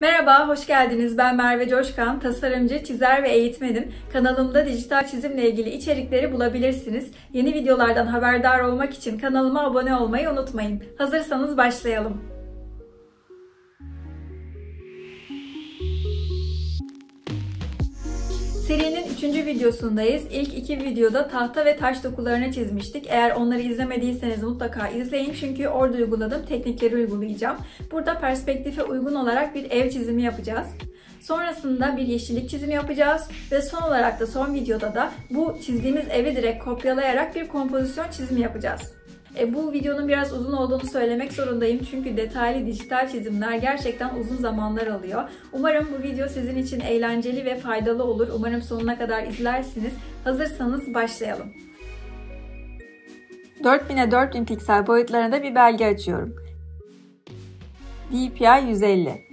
Merhaba, hoş geldiniz. Ben Merve Coşkan, tasarımcı, çizer ve eğitmenim. Kanalımda dijital çizimle ilgili içerikleri bulabilirsiniz. Yeni videolardan haberdar olmak için kanalıma abone olmayı unutmayın. Hazırsanız başlayalım. Serinin 3. videosundayız. İlk 2 videoda tahta ve taş dokularını çizmiştik. Eğer onları izlemediyseniz mutlaka izleyin çünkü orada uyguladığım teknikleri uygulayacağım. Burada perspektife uygun olarak bir ev çizimi yapacağız. Sonrasında bir yeşillik çizimi yapacağız ve son olarak da son videoda da bu çizdiğimiz evi direkt kopyalayarak bir kompozisyon çizimi yapacağız. Bu videonun biraz uzun olduğunu söylemek zorundayım çünkü detaylı dijital çizimler gerçekten uzun zamanlar alıyor. Umarım bu video sizin için eğlenceli ve faydalı olur. Umarım sonuna kadar izlersiniz. Hazırsanız başlayalım. 4000'e 4000 piksel boyutlarında bir belge açıyorum. DPI 150.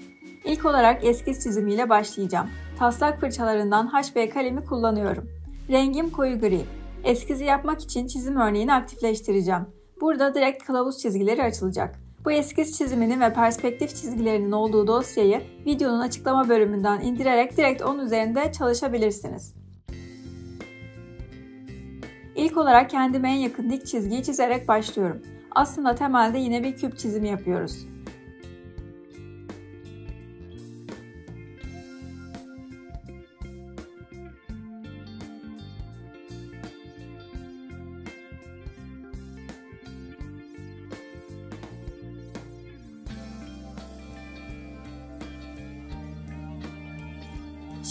İlk olarak eskiz çizimiyle başlayacağım. Taslak fırçalarından HB kalemi kullanıyorum. Rengim koyu gri. Eskizi yapmak için çizim örneğini aktifleştireceğim. Burada direkt kılavuz çizgileri açılacak. Bu eskiz çiziminin ve perspektif çizgilerinin olduğu dosyayı videonun açıklama bölümünden indirerek direkt onun üzerinde çalışabilirsiniz. İlk olarak kendime en yakın dik çizgiyi çizerek başlıyorum. Aslında temelde yine bir küp çizimi yapıyoruz.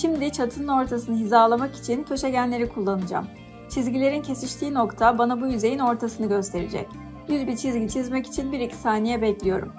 Şimdi çatının ortasını hizalamak için köşegenleri kullanacağım. Çizgilerin kesiştiği nokta bana bu yüzeyin ortasını gösterecek. Düz bir çizgi çizmek için 1-2 saniye bekliyorum.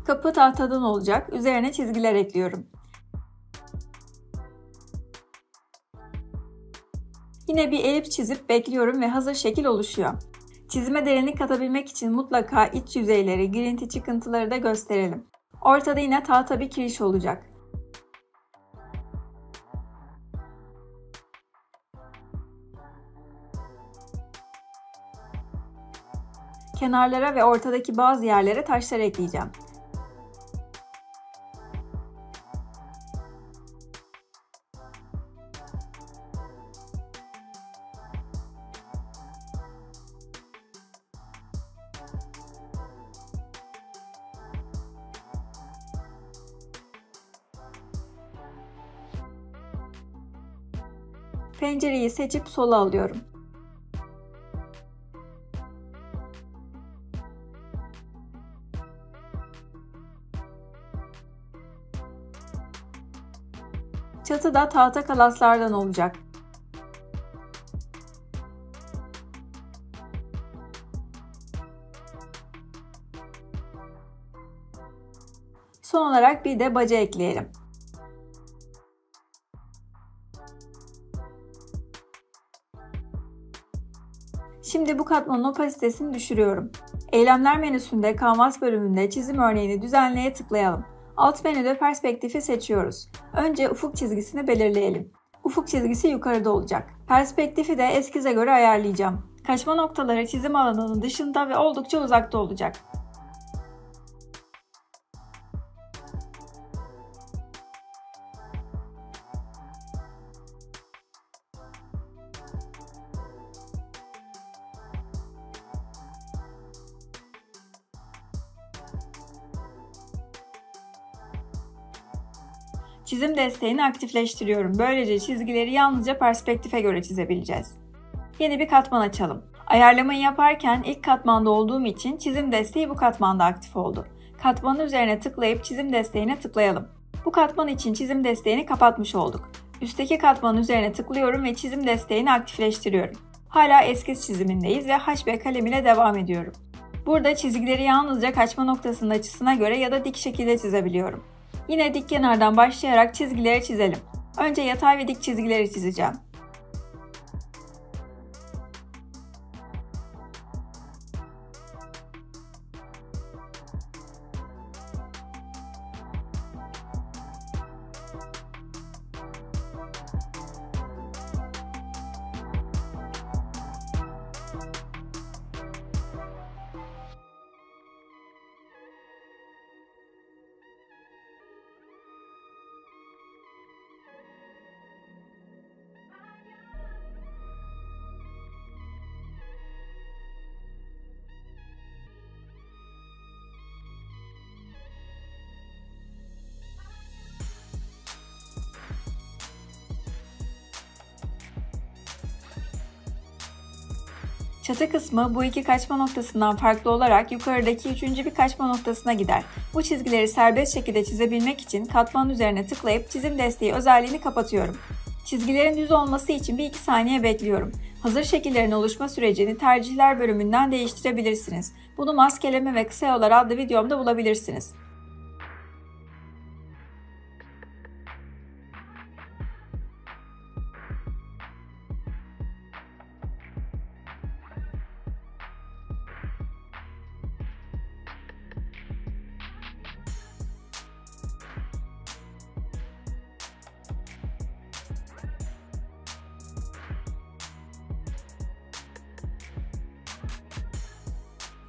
Kapı tahtadan olacak. Üzerine çizgiler ekliyorum. Yine bir elips çizip bekliyorum ve hazır şekil oluşuyor. Çizime derinlik katabilmek için mutlaka iç yüzeyleri, girinti çıkıntıları da gösterelim. Ortada yine tahta bir kiriş olacak. Kenarlara ve ortadaki bazı yerlere taşlar ekleyeceğim. Pencereyi seçip sola alıyorum. Çatı da tahta kalaslardan olacak. Son olarak bir de baca ekleyelim. Şimdi bu katmanın opasitesini düşürüyorum. Eylemler menüsünde Canvas bölümünde çizim örneğini düzenleye tıklayalım. Alt menüde perspektifi seçiyoruz. Önce ufuk çizgisini belirleyelim. Ufuk çizgisi yukarıda olacak. Perspektifi de eskize göre ayarlayacağım. Kaçma noktaları çizim alanının dışında ve oldukça uzakta olacak. Çizim desteğini aktifleştiriyorum. Böylece çizgileri yalnızca perspektife göre çizebileceğiz. Yeni bir katman açalım. Ayarlamayı yaparken ilk katmanda olduğum için çizim desteği bu katmanda aktif oldu. Katmanın üzerine tıklayıp çizim desteğine tıklayalım. Bu katman için çizim desteğini kapatmış olduk. Üstteki katmanın üzerine tıklıyorum ve çizim desteğini aktifleştiriyorum. Hala eskiz çizimindeyiz ve HB kalem ile devam ediyorum. Burada çizgileri yalnızca kaçma noktasının açısına göre ya da dik şekilde çizebiliyorum. Yine dik kenardan başlayarak çizgileri çizelim. Önce yatay ve dik çizgileri çizeceğim. Çatı kısmı bu iki kaçma noktasından farklı olarak yukarıdaki üçüncü bir kaçma noktasına gider. Bu çizgileri serbest şekilde çizebilmek için katmanın üzerine tıklayıp çizim desteği özelliğini kapatıyorum. Çizgilerin düz olması için bir iki saniye bekliyorum. Hazır şekillerin oluşma sürecini tercihler bölümünden değiştirebilirsiniz. Bunu maskeleme ve kısa yollar adlı videomda bulabilirsiniz.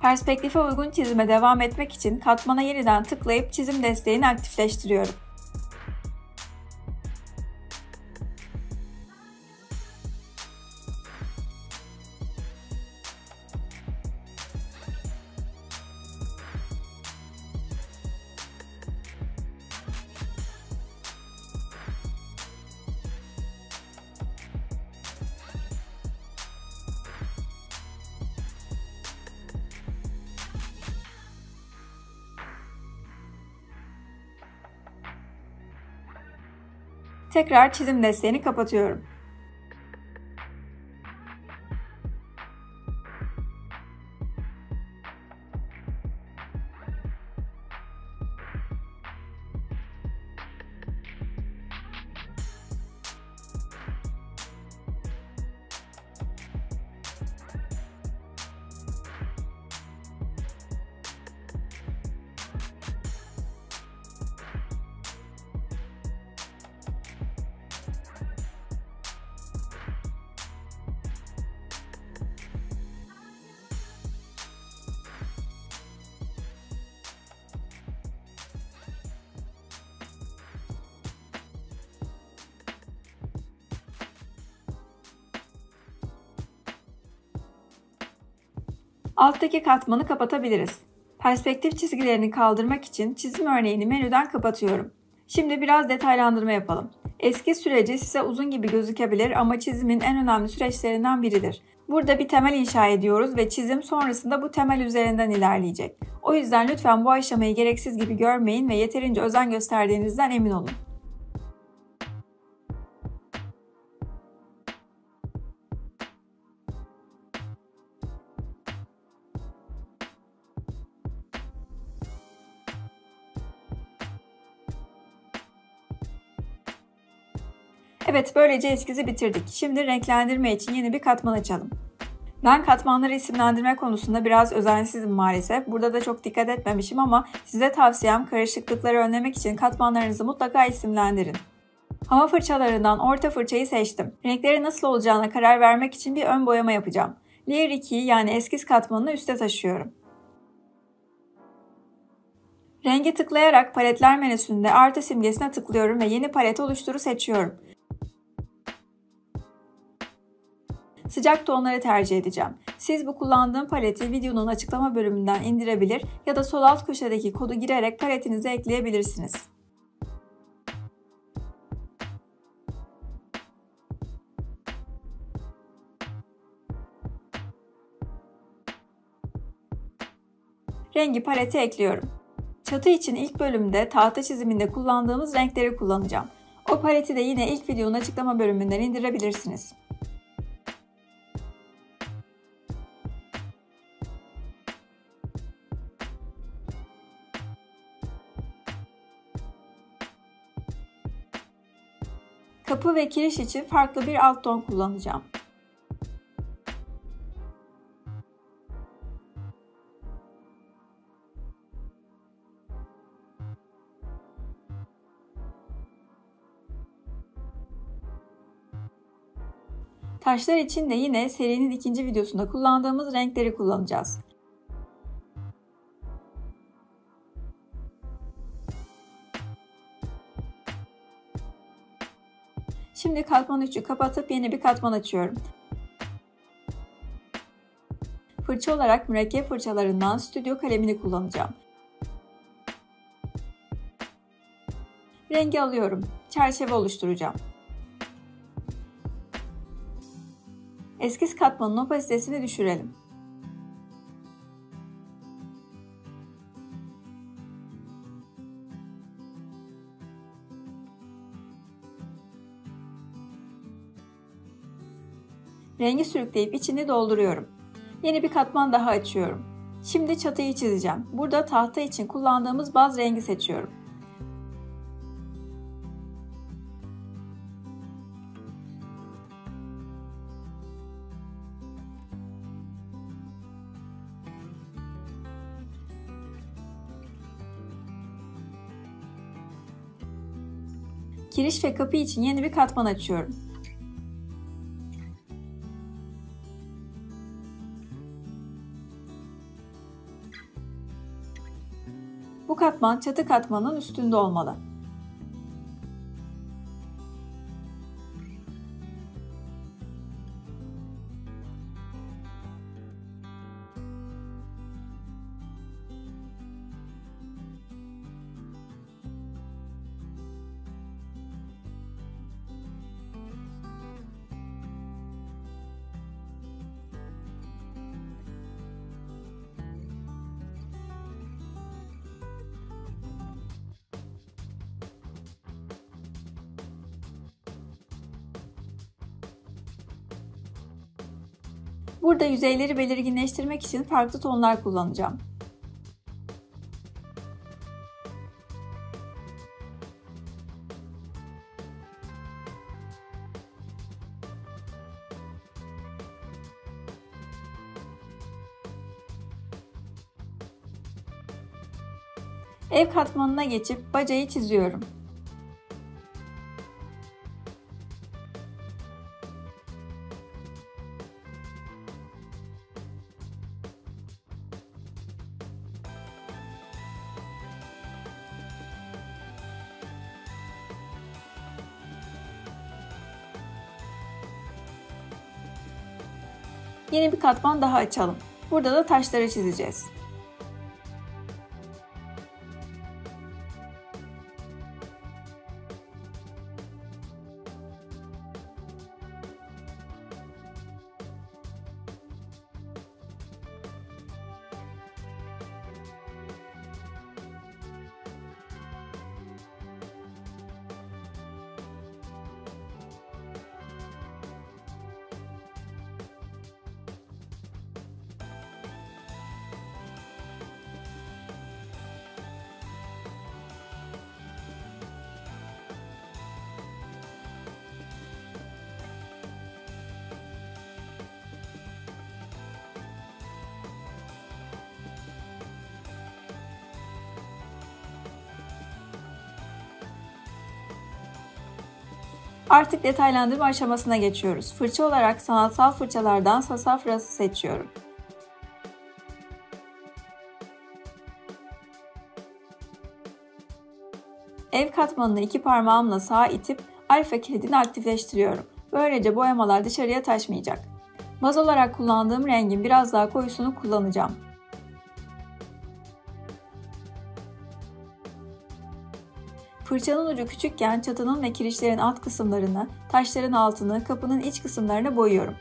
Perspektife uygun çizime devam etmek için katmana yeniden tıklayıp çizim desteğini aktifleştiriyorum. Tekrar çizim desteğini kapatıyorum. Alttaki katmanı kapatabiliriz. Perspektif çizgilerini kaldırmak için çizim örneğini menüden kapatıyorum. Şimdi biraz detaylandırma yapalım. Eski süreci size uzun gibi gözükebilir ama çizimin en önemli süreçlerinden biridir. Burada bir temel inşa ediyoruz ve çizim sonrasında bu temel üzerinden ilerleyecek. O yüzden lütfen bu aşamayı gereksiz gibi görmeyin ve yeterince özen gösterdiğinizden emin olun. Evet, böylece eskizi bitirdik. Şimdi renklendirme için yeni bir katman açalım. Ben katmanları isimlendirme konusunda biraz özensizim maalesef. Burada da çok dikkat etmemişim ama size tavsiyem karışıklıkları önlemek için katmanlarınızı mutlaka isimlendirin. Hava fırçalarından orta fırçayı seçtim. Renkleri nasıl olacağına karar vermek için bir ön boyama yapacağım. Layer 2'yi yani eskiz katmanını üste taşıyorum. Rengi tıklayarak paletler menüsünde artı simgesine tıklıyorum ve yeni palet oluşturu seçiyorum. Sıcak tonları tercih edeceğim. Siz bu kullandığım paleti videonun açıklama bölümünden indirebilir ya da sol alt köşedeki kodu girerek paletinize ekleyebilirsiniz. Rengi palete ekliyorum. Çatı için ilk bölümde tahta çiziminde kullandığımız renkleri kullanacağım. O paleti de yine ilk videonun açıklama bölümünden indirebilirsiniz. Kapı ve kiriş için farklı bir alt ton kullanacağım. Taşlar için de yine serinin ikinci videosunda kullandığımız renkleri kullanacağız. Şimdi katman 3'ü kapatıp yeni bir katman açıyorum. Fırça olarak mürekkep fırçalarından stüdyo kalemini kullanacağım. Rengi alıyorum. Çerçeve oluşturacağım. Eskiz katmanın opasitesini düşürelim. Rengi sürükleyip içini dolduruyorum. Yeni bir katman daha açıyorum. Şimdi çatıyı çizeceğim. Burada tahta için kullandığımız baz rengi seçiyorum. Kiriş ve kapı için yeni bir katman açıyorum. Bu katman çatı katmanının üstünde olmalı. Burada yüzeyleri belirginleştirmek için farklı tonlar kullanacağım. Ev katmanına geçip bacayı çiziyorum. Yeni bir katman daha açalım. Burada da taşları çizeceğiz. Artık detaylandırma aşamasına geçiyoruz. Fırça olarak sanatsal fırçalardan Sassafras'ı seçiyorum. Ev katmanını iki parmağımla sağa itip alfa kilidini aktifleştiriyorum. Böylece boyamalar dışarıya taşmayacak. Baz olarak kullandığım rengin biraz daha koyusunu kullanacağım. Fırçanın ucu küçükken çatının ve kirişlerin alt kısımlarını, taşların altını, kapının iç kısımlarını boyuyorum.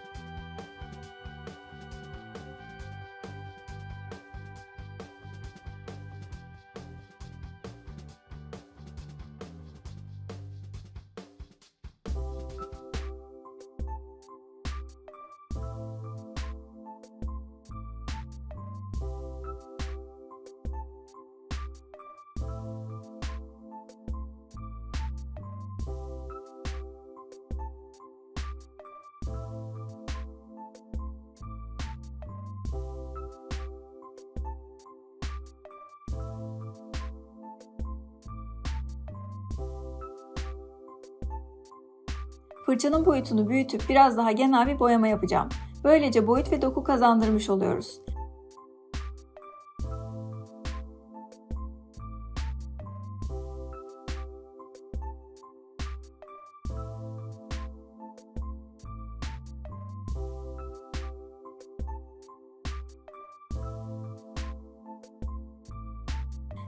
Fırçanın boyutunu büyütüp biraz daha genel bir boyama yapacağım. Böylece boyut ve doku kazandırmış oluyoruz.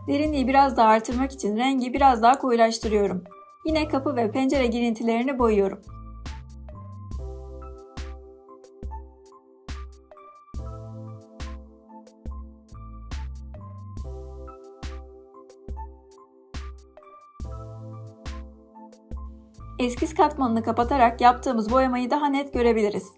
Derinliği biraz daha artırmak için rengi biraz daha koyulaştırıyorum. Yine kapı ve pencere girintilerini boyuyorum. Eskiz katmanını kapatarak yaptığımız boyamayı daha net görebiliriz.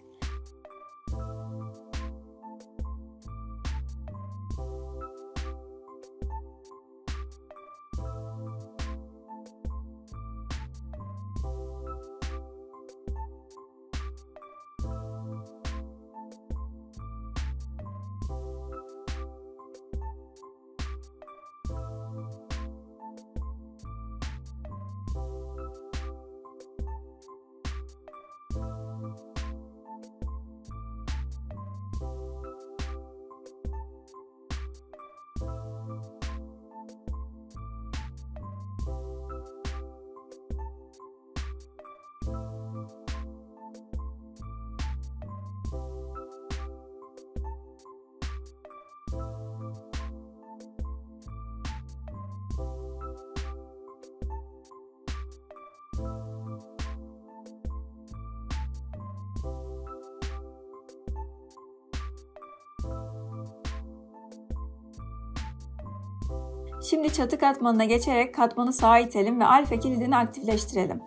Şimdi çatı katmanına geçerek katmanı sağa itelim ve alfa kilidini aktifleştirelim.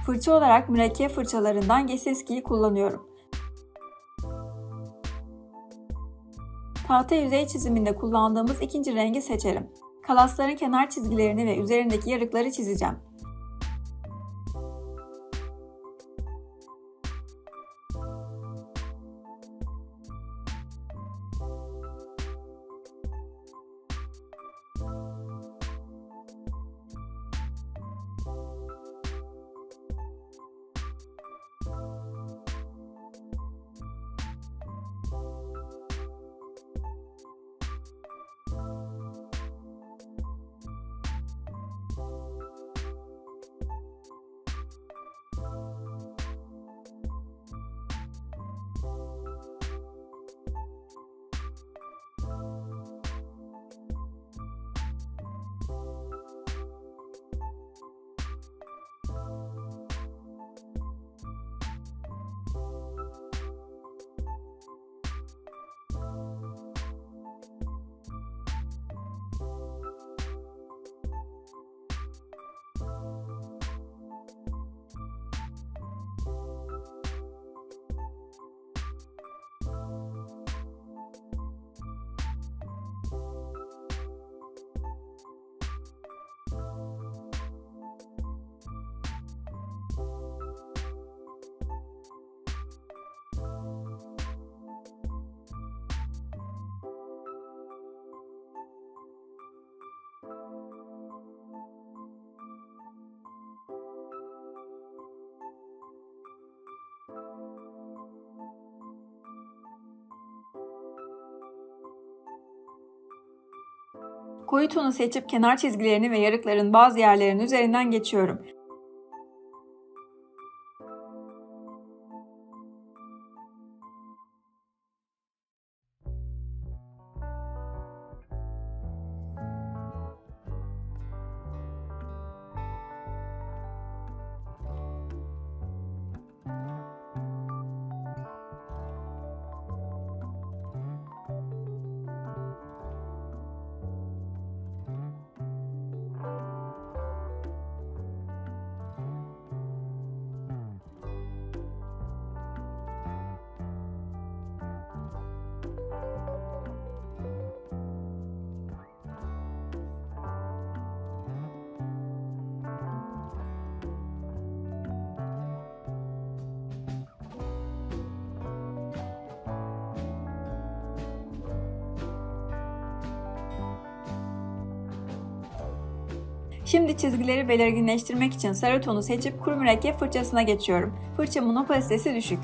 Fırça olarak mürekkep fırçalarından Gesinski'yi kullanıyorum. Tahta yüzey çiziminde kullandığımız ikinci rengi seçelim. Kalasların kenar çizgilerini ve üzerindeki yarıkları çizeceğim. Koyu tonu seçip kenar çizgilerini ve yarıkların bazı yerlerinin üzerinden geçiyorum. Şimdi çizgileri belirginleştirmek için sarı tonu seçip kuru mürekkep fırçasına geçiyorum. Fırçamın opasitesi düşük.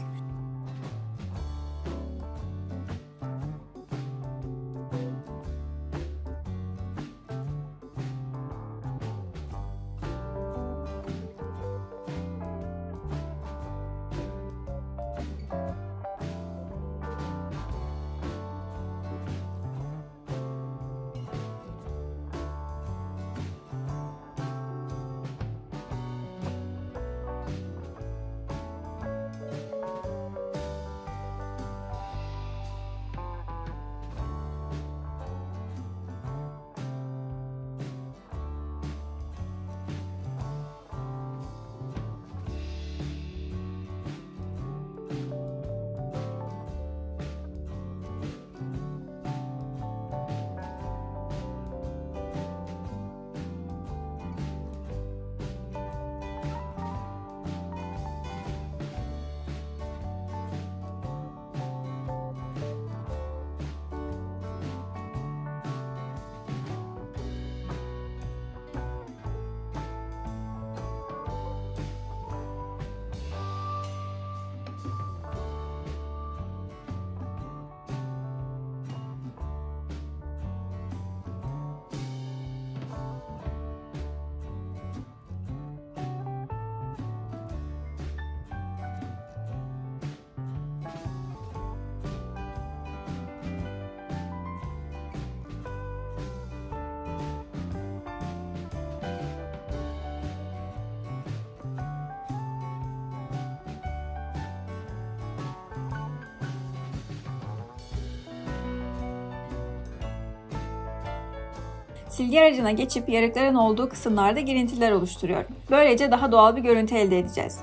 Silgi aracına geçip yarıkların olduğu kısımlarda girintiler oluşturuyorum. Böylece daha doğal bir görüntü elde edeceğiz.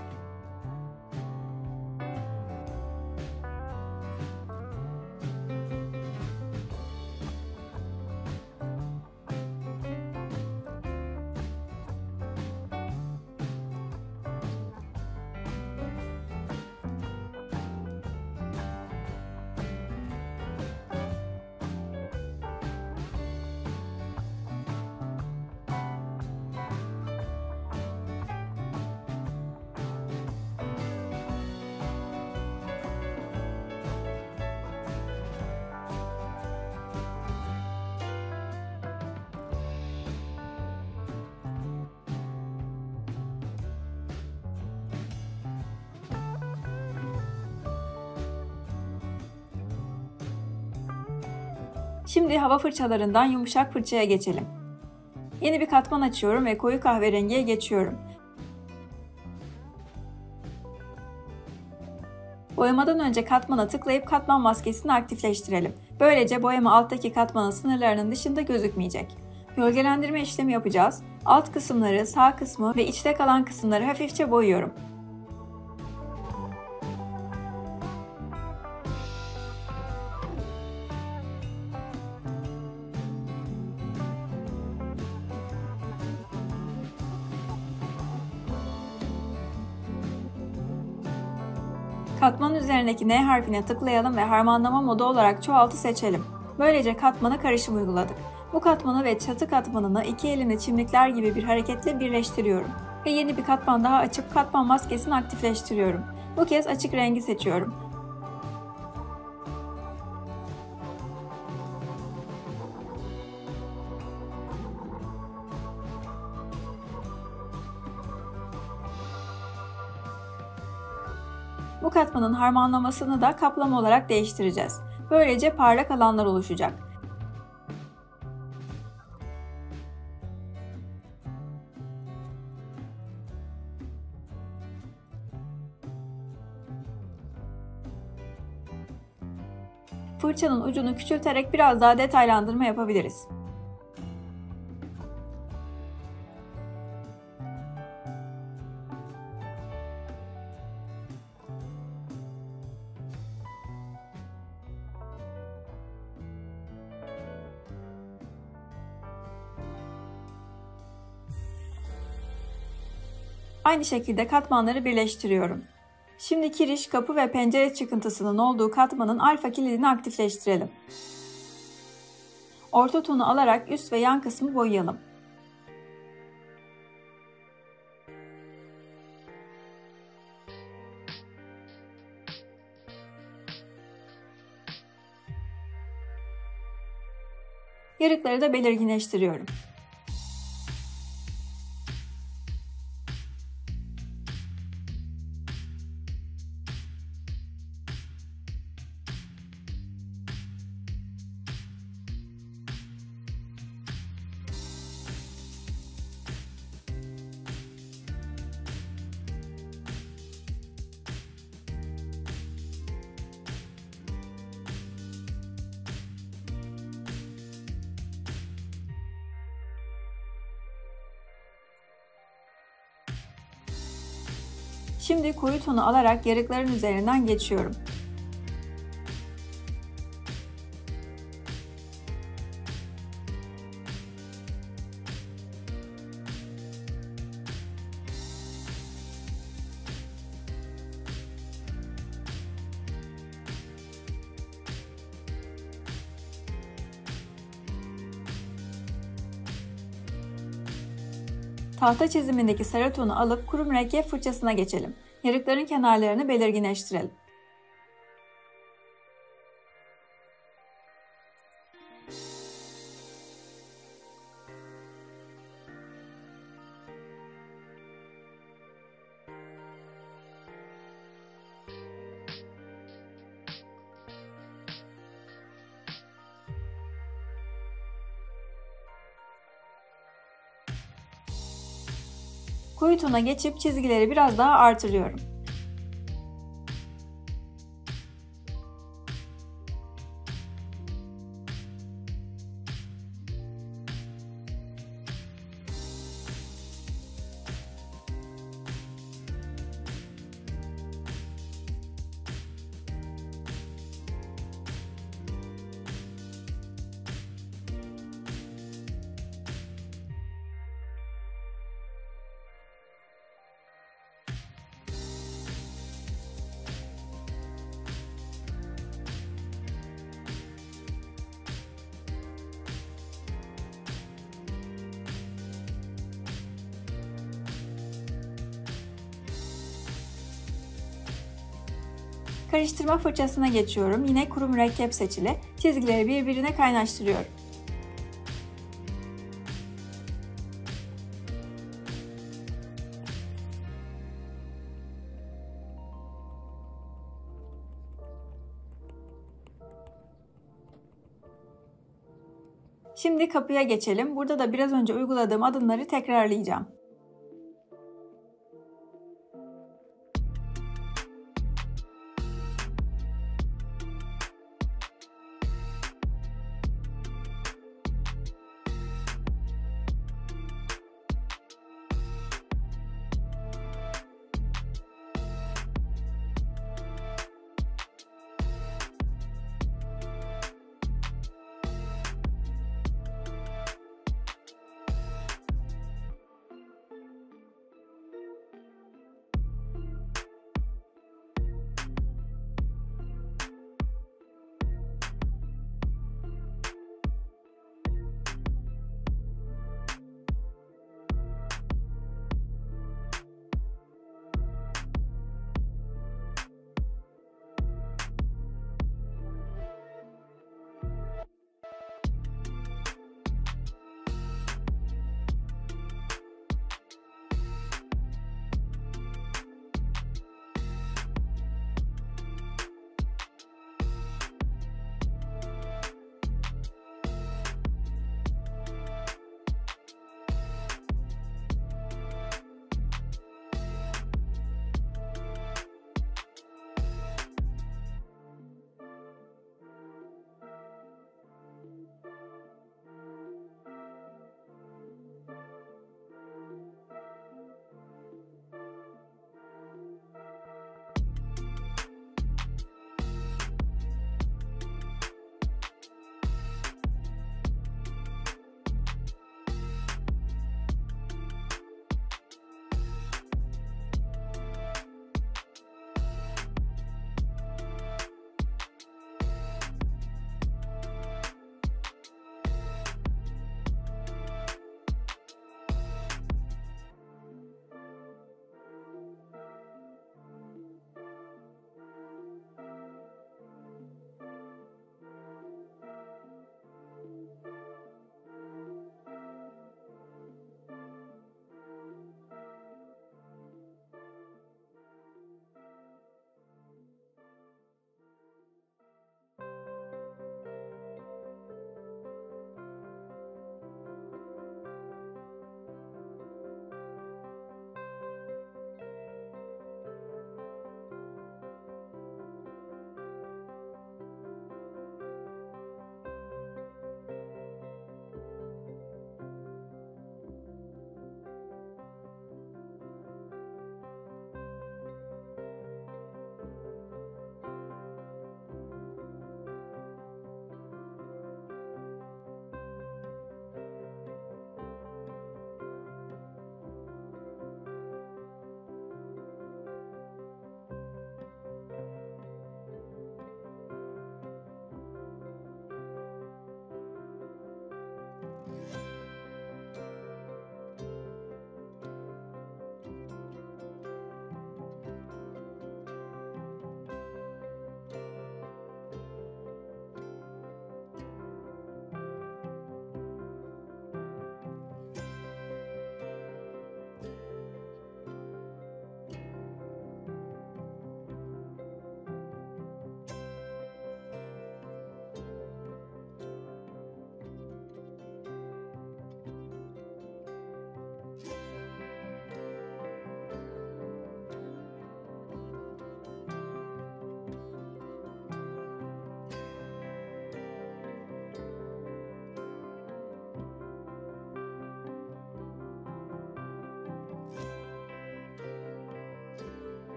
Şimdi hava fırçalarından yumuşak fırçaya geçelim. Yeni bir katman açıyorum ve koyu kahverengiye geçiyorum. Boyamadan önce katmana tıklayıp katman maskesini aktifleştirelim. Böylece boyama alttaki katmanın sınırlarının dışında gözükmeyecek. Gölgelendirme işlemi yapacağız. Alt kısımları, sağ kısmı ve içte kalan kısımları hafifçe boyuyorum. Katmanın üzerindeki N harfine tıklayalım ve harmanlama modu olarak çoğaltı seçelim. Böylece katmana karışım uyguladık. Bu katmanı ve çatı katmanını iki elimle çimdikler gibi bir hareketle birleştiriyorum. Ve yeni bir katman daha açıp katman maskesini aktifleştiriyorum. Bu kez açık rengi seçiyorum. Bu katmanın harmanlamasını da kaplama olarak değiştireceğiz. Böylece parlak alanlar oluşacak. Fırçanın ucunu küçülterek biraz daha detaylandırma yapabiliriz. Aynı şekilde katmanları birleştiriyorum. Şimdi kiriş, kapı ve pencere çıkıntısının olduğu katmanın alfa kilidini aktifleştirelim. Orta tonu alarak üst ve yan kısmı boyayalım. Yarıkları da belirginleştiriyorum. Şimdi koyu tonu alarak yarıkların üzerinden geçiyorum. Tahta çizimindeki sarı tonu alıp kuru mürekkep fırçasına geçelim. Yarıkların kenarlarını belirginleştirelim. Koyu tona geçip çizgileri biraz daha artırıyorum. Karıştırma fırçasına geçiyorum. Yine kuru mürekkep seçili. Çizgileri birbirine kaynaştırıyorum. Şimdi kapıya geçelim. Burada da biraz önce uyguladığım adımları tekrarlayacağım.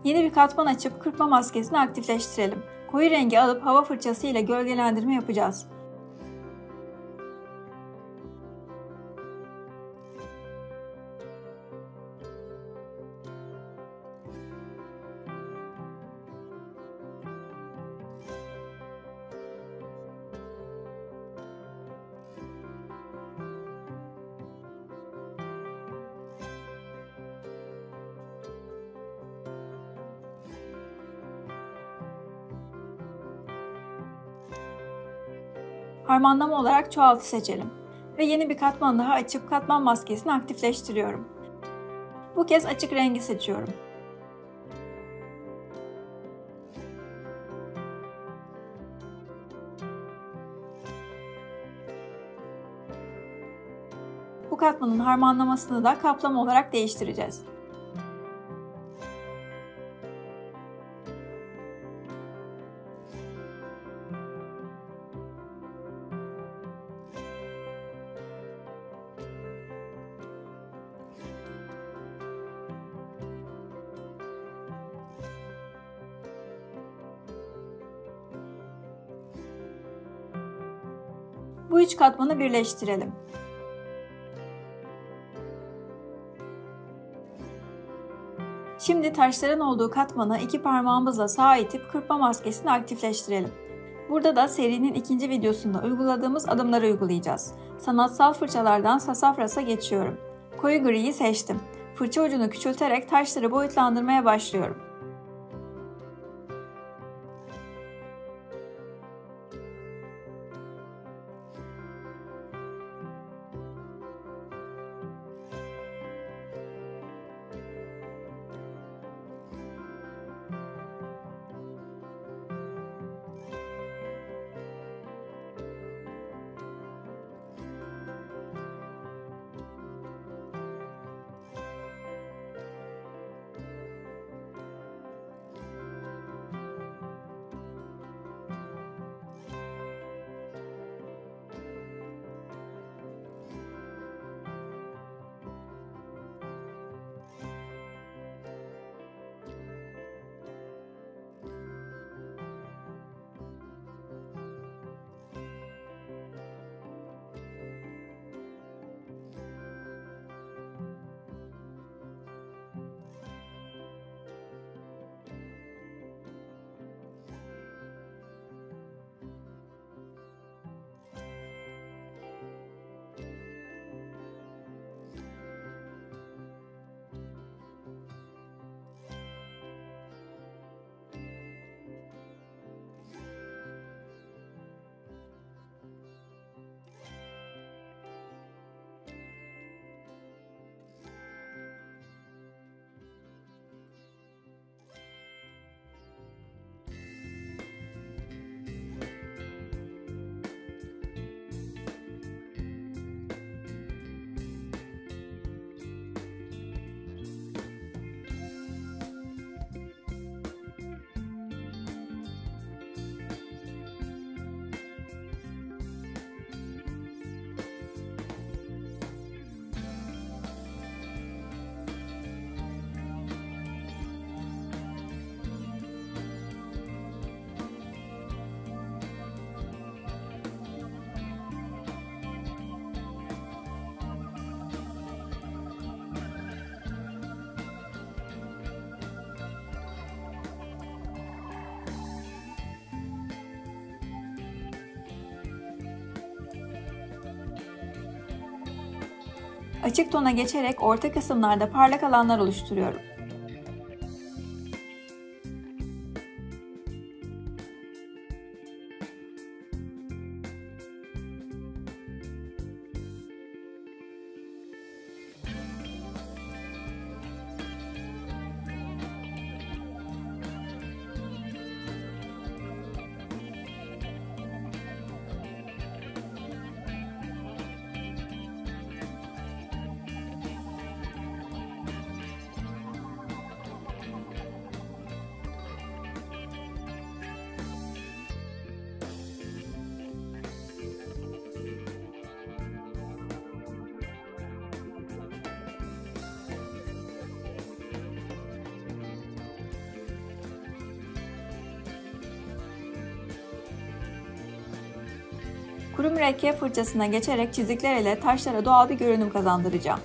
Yeni bir katman açıp kırpma maskesini aktifleştirelim. Koyu rengi alıp hava fırçası ile gölgelendirme yapacağız. Harmanlama olarak çoğaltı seçelim. Ve yeni bir katman daha açıp katman maskesini aktifleştiriyorum. Bu kez açık rengi seçiyorum. Bu katmanın harmanlamasını da kaplama olarak değiştireceğiz. Bu üç katmanı birleştirelim. Şimdi taşların olduğu katmanı iki parmağımızla sağa itip kırpma maskesini aktifleştirelim. Burada da serinin ikinci videosunda uyguladığımız adımları uygulayacağız. Sanatsal fırçalardan Sassafras'a geçiyorum. Koyu griyi seçtim. Fırça ucunu küçülterek taşları boyutlandırmaya başlıyorum. Açık tona geçerek orta kısımlarda parlak alanlar oluşturuyorum. Kuru mürekkep fırçasına geçerek çizikler ile taşlara doğal bir görünüm kazandıracağım.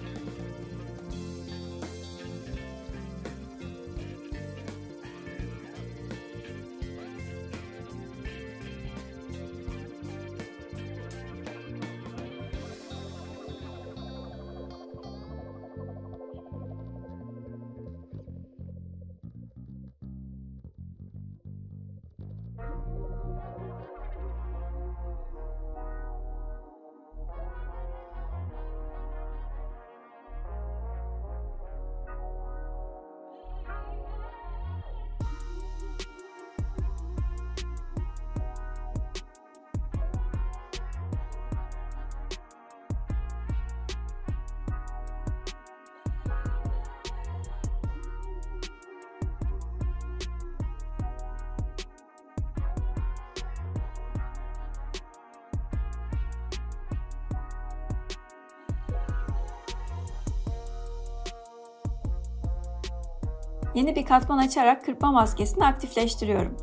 Yeni bir katman açarak kırpma maskesini aktifleştiriyorum.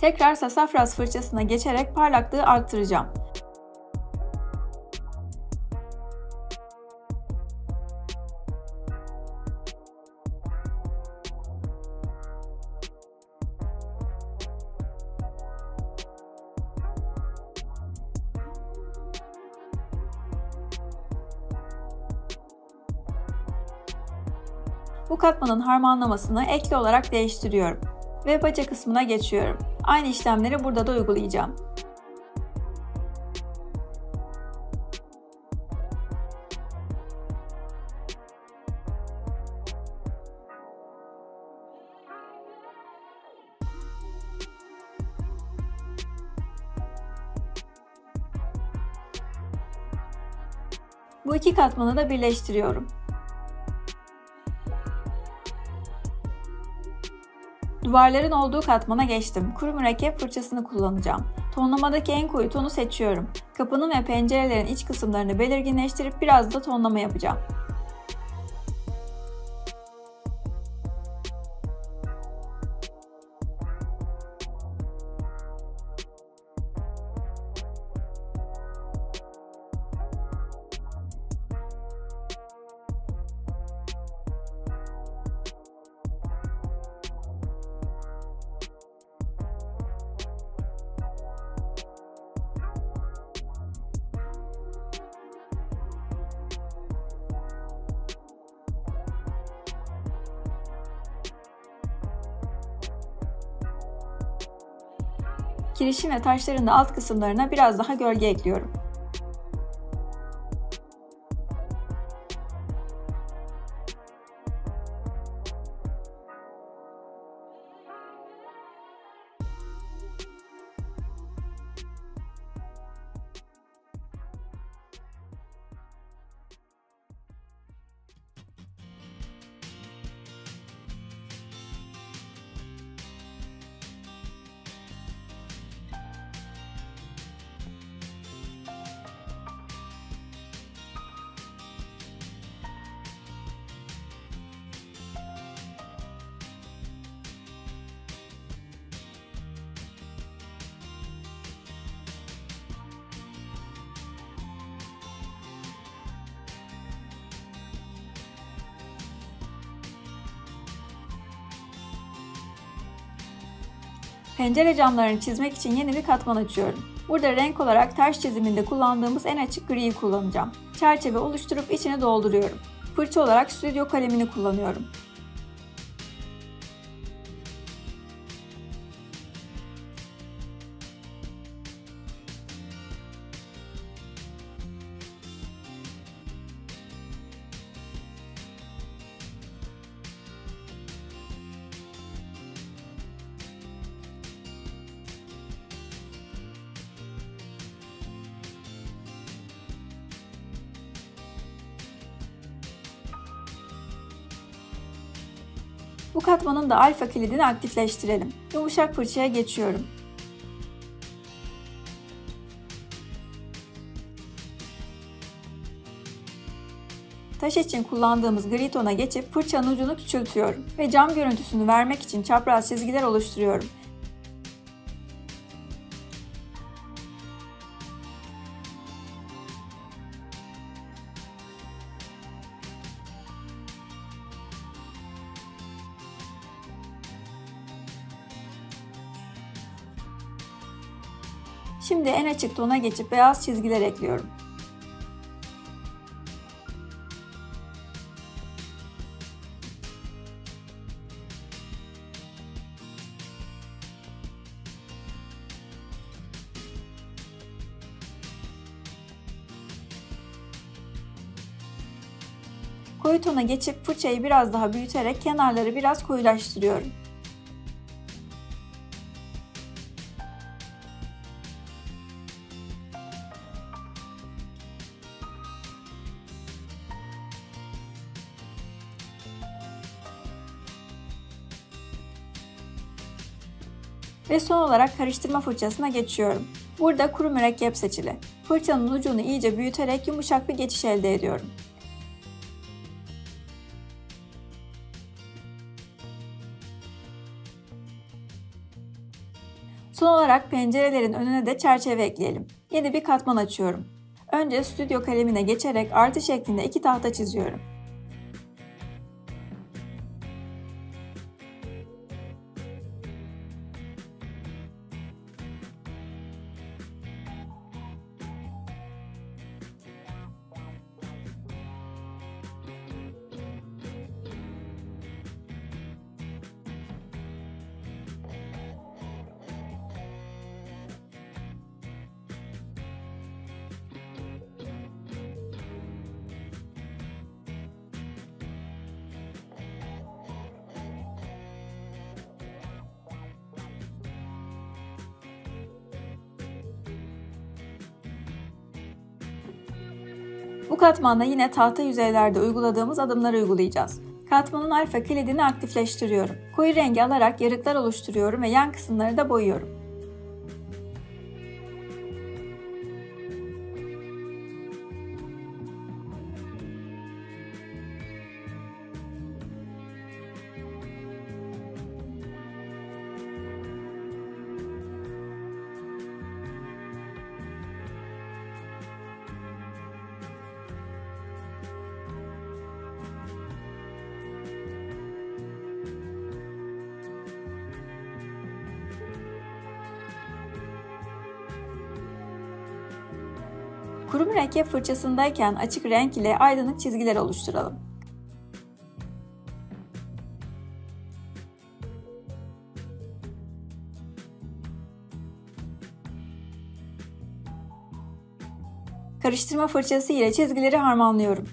Tekrar sasafras fırçasına geçerek parlaklığı arttıracağım. Bu katmanın harmanlamasını ekli olarak değiştiriyorum ve baca kısmına geçiyorum. Aynı işlemleri burada da uygulayacağım. Bu iki katmanı da birleştiriyorum. Duvarların olduğu katmana geçtim. Kuru mürekkep fırçasını kullanacağım. Tonlamadaki en koyu tonu seçiyorum. Kapının ve pencerelerin iç kısımlarını belirginleştirip biraz da tonlama yapacağım. Kirişin ve taşların da alt kısımlarına biraz daha gölge ekliyorum. Pencere camlarını çizmek için yeni bir katman açıyorum. Burada renk olarak taş çiziminde kullandığımız en açık griyi kullanacağım. Çerçeve oluşturup içine dolduruyorum. Fırça olarak stüdyo kalemini kullanıyorum. Bu katmanın da alfa kilidini aktifleştirelim. Yumuşak fırçaya geçiyorum. Taş için kullandığımız gri tona geçip fırçanın ucunu küçültüyorum ve cam görüntüsünü vermek için çapraz çizgiler oluşturuyorum. Şimdi en açık tona geçip beyaz çizgiler ekliyorum. Koyu tona geçip fırçayı biraz daha büyüterek kenarları biraz koyulaştırıyorum. Ve son olarak karıştırma fırçasına geçiyorum. Burada kuru mürekkep seçili. Fırçanın ucunu iyice büyüterek yumuşak bir geçiş elde ediyorum. Son olarak pencerelerin önüne de çerçeve ekleyelim. Yeni bir katman açıyorum. Önce stüdyo kalemine geçerek artı şeklinde 2 tahta çiziyorum. Bu katmanda yine tahta yüzeylerde uyguladığımız adımları uygulayacağız. Katmanın alfa kilidini aktifleştiriyorum. Koyu rengi alarak yarıklar oluşturuyorum ve yan kısımları da boyuyorum. Kuru mürekkep fırçasındayken açık renk ile aydınlık çizgiler oluşturalım. Karıştırma fırçası ile çizgileri harmanlıyorum.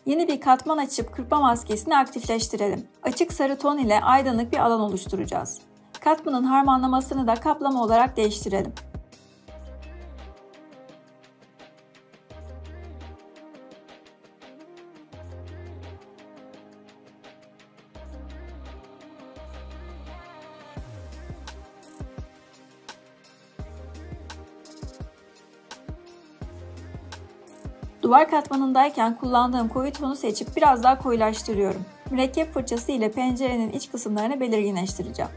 Yeni bir katman açıp kırpma maskesini aktifleştirelim. Açık sarı ton ile aydınlık bir alan oluşturacağız. Katmanın harmanlamasını da kaplama olarak değiştirelim. Duvar katmanındayken kullandığım koyu tonu seçip biraz daha koyulaştırıyorum. Mürekkep fırçası ile pencerenin iç kısımlarını belirginleştireceğim.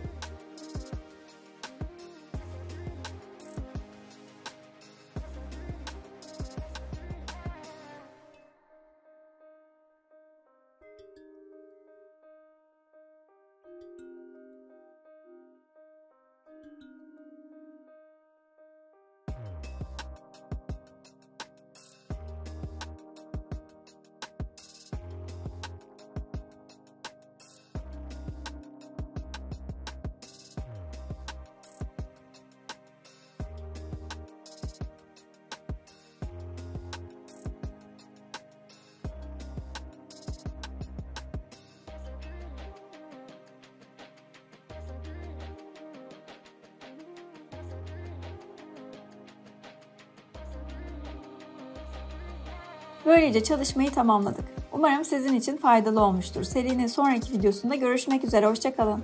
Böylece çalışmayı tamamladık. Umarım sizin için faydalı olmuştur. Serinin sonraki videosunda görüşmek üzere. Hoşça kalın.